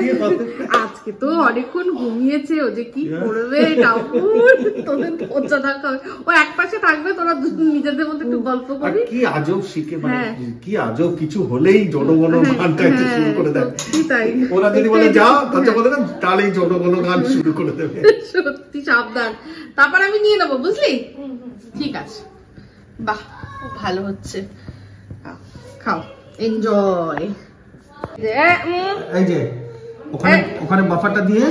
দিয়ে পারবে। আজকে তো অনেকক্ষণ ঘুমিয়েছে, ও যে কি করবে টাপুর, তোদের দরজা ঢাকা, ও এক পাশে থাকবে, তোরা নিজেদের মধ্যে একটু গল্প করবি। কি আজব শিখে, মানে কি আজব, কিছু হলেই জনগণ গান গাইতে শুরু করে দেয়। তাই ওরা যদি বলে যাও দরজা বলে দেন, তাহলেই জনগণ গান শুরু করে দেবে। সত্যি সাবধান, তারপর আমি নিয়ে নেবো, বুঝলি? ঠিক আছে, বাহ, খুব ভালো হচ্ছে, খাও, এনজয়। এই যে ওখানে ওখানে বাফারটা দিয়ে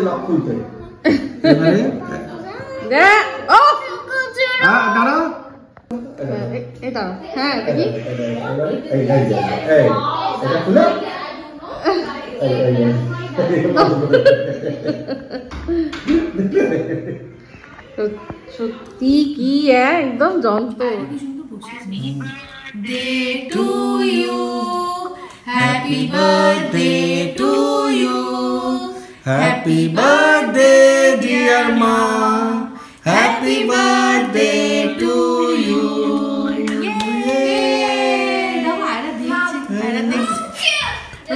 লক খুলতে দাঁড়া, এই দাঁড়া, হ্যাঁ দেখি, এটা খুলে সত্যি কি একদম যন্ত্র। Happy birthday to you. Happy birthday dear mom. Happy birthday to you.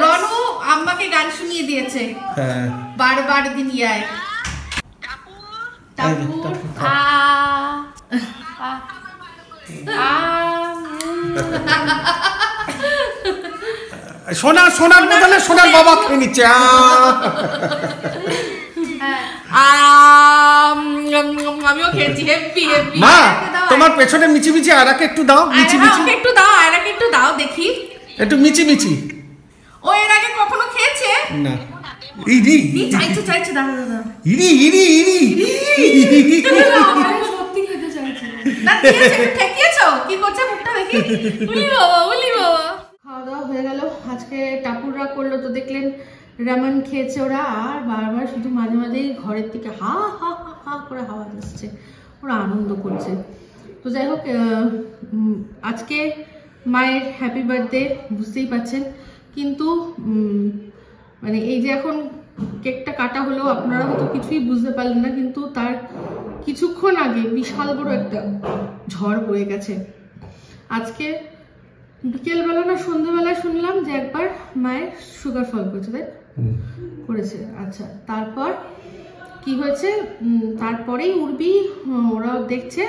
Ronu আম্মাকে গান শুনিয়ে দিয়েছে, বারবার দিন আয় সোনার সোনার বদলে সোনার বাবা খেয়ে নিচ্ছে। আমিও খেয়েছি, হেপি হেপি। মা, তোমার পেছনে মিচি মিচি আরাকে একটু দাও, মিচি মিচি একটু দাও, আরাকে একটু দাও দেখি, একটু মিচি মিচি। ও এর আগে কখনো খেয়েছে না? ইরি চাইছে চাইছে, দাও দাও, ইরি ইরি ইরি সত্যি খেতে চাইছি না, দিয়েছে, ঠেকিয়েছো, কি করছে মুখটা দেখি, উলি বাবা উলি বাবা। খাওয়া দাওয়া হয়ে গেল, আজকে টাপুররা করলো, তো দেখলেন রামেন খেয়েছে ওরা, আর বারবার শুধু মাঝে মাঝেই ঘরের থেকে হা হা হা হা করে আওয়াজ আসছে, ওরা আনন্দ করছে। তো যাই হোক, আজকে মায়ের হ্যাপি বার্থডে বুঝতেই পাচ্ছেন, কিন্তু মানে এই যে এখন কেকটা কাটা হলো আপনারা হয়তো কিছুই বুঝতে পারলেন না, কিন্তু তার কিছুক্ষণ আগে বিশাল বড় একটা ঝড় বয়ে গেছে। আজকে বিকেলবেলা না সন্ধ্যেবেলায় শুনলাম যে একবার মায়ের সুগার ফল করেছে, তাই করেছে। আচ্ছা, তারপর কি হয়েছে, তারপরেই উর্বি ওরাও দেখছে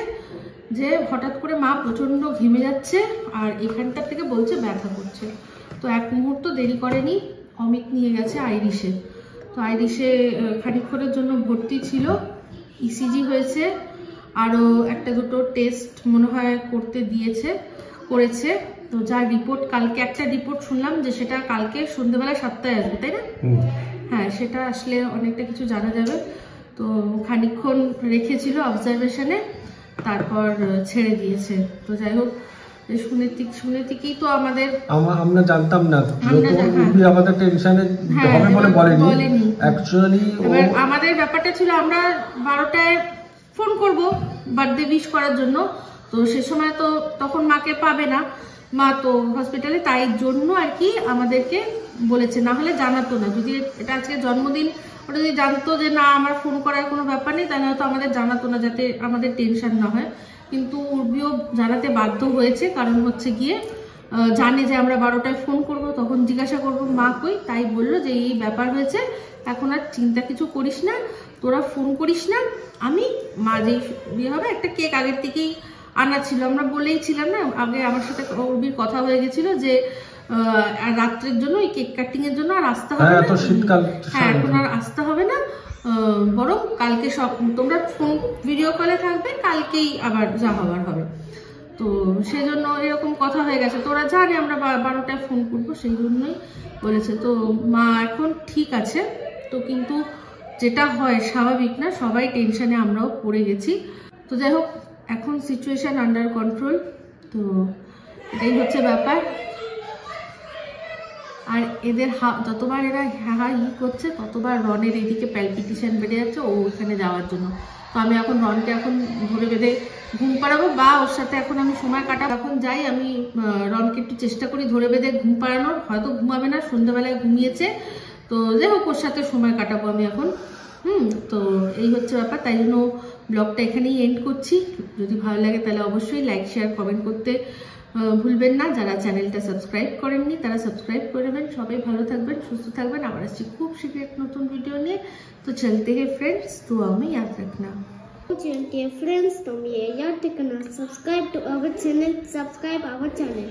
যে হঠাৎ করে মা প্রচন্ড ঘেমে যাচ্ছে আর এখানটার থেকে বলছে ব্যথা করছে। তো এক মুহূর্ত দেরি করেনি, অমিত নিয়ে গেছে আইরিশে। তো আইরিশে খানিকক্ষণের জন্য ভর্তি ছিল, ইসিজি হয়েছে, আরও একটা দুটো টেস্ট মনে হয় করেছে। তো যার রিপোর্ট কালকে, একটা রিপোর্ট শুনলাম যে সেটা কালকে সন্ধ্যেবেলা 7টায় আসবে, তাই না? হ্যাঁ, সেটা আসলে অনেকটা কিছু জানা যাবে। তো খানিকক্ষণ রেখেছিল অবজারভেশনে, তারপর ছেড়ে দিয়েছে। তো যাই হোক, শুনে থেকেই তো আমরা জানতাম না, আমাদের টেনশনে হবে বলে বলেনি। অ্যাকচুয়ালি আমাদের ব্যাপারটা ছিল আমরা 12টায় ফোন করব বার্থডে উইশ করার জন্য, তো সে সময় তো তখন মাকে পাবে না, মা তো হসপিটালে, তাই জন্য আর কি আমাদেরকে বলেছে, না হলে জানাতো না। যদি এটা আজকে জন্মদিন, ওটা যদি জানতো যে না আমার ফোন করার কোনো ব্যাপার নেই, তাহলে হয়তো আমাদের জানাতো না, যাতে আমাদের টেনশন না হয়। কিন্তু উর্বিও জানাতে বাধ্য হয়েছে, কারণ হচ্ছে গিয়ে জানে যে আমরা 12টায় ফোন করব, তখন জিজ্ঞাসা করবো মা কই, তাই বললো যে এই ব্যাপার হয়েছে, এখন আর চিন্তা কিছু করিস না, তোরা ফোন করিস না, আমি মা যেই বিয়ে হবে একটা কেক আগের থেকেই আনা ছিল, আমরা বলেই ছিলাম না, আগে আমার সাথে উর্বির কথা হয়ে গেছিল যে রাত্রের জন্য ওই কেক কাটিং এর জন্য আর আসতে হবে না, হ্যাঁ এখন আর আসতে হবে না, বরং কালকে সব তোমরা ফোন ভিডিও কলে থাকবে, কালকেই আবার যা হবার হবে। তো সেই জন্য এরকম কথা হয়ে গেছে, তোরা জানে আমরা 12টায় ফোন করবো, সেই জন্যই বলেছে। তো মা এখন ঠিক আছে, তো কিন্তু যেটা হয় স্বাভাবিক না, সবাই টেনশনে আমরাও পড়ে গেছি। তো যাই হোক, এখন সিচুয়েশন আন্ডার কন্ট্রোল, তো এটাই হচ্ছে ব্যাপার। আর এদের যতবার এরা করছে ততবার রনের এইদিকে প্যালপিটেশন বেড়ে যাচ্ছে ও ওখানে যাওয়ার জন্য। তো আমি এখন রনকে এখন ধরে বেঁধে ঘুম পাড়াবো, বা ওর সাথে এখন আমি সময় কাটাবো। এখন যাই, আমি রনকে একটু চেষ্টা করি ধরে বেঁধে ঘুম পাড়ানোর, হয়তো ঘুমাবে না, সন্ধ্যাবেলায় ঘুমিয়েছে, তো যাই হোক ওর সাথে সময় কাটাবো আমি এখন। তো এই হচ্ছে ব্যাপার, তাই জন্য ব্লগটা এখানেই এন্ড করছি। যদি ভালো লাগে তাহলে অবশ্যই লাইক, শেয়ার, কমেন্ট করতে ভুলবেন না। যারা চ্যানেলটা সাবস্ক্রাইব করেননি তারা সাবস্ক্রাইব করে নেবেন। সবাই ভালো থাকবেন, সুস্থ থাকবেন। আবার আসছি খুব শীঘ্র এক নতুন ভিডিও নিয়ে। তো চলতে হে फ्रेंड्स, दुआ में याद रखना। चलते हैं फ्रेंड्स, तुम ये याद रखना, subscribe to our channel, subscribe our channel.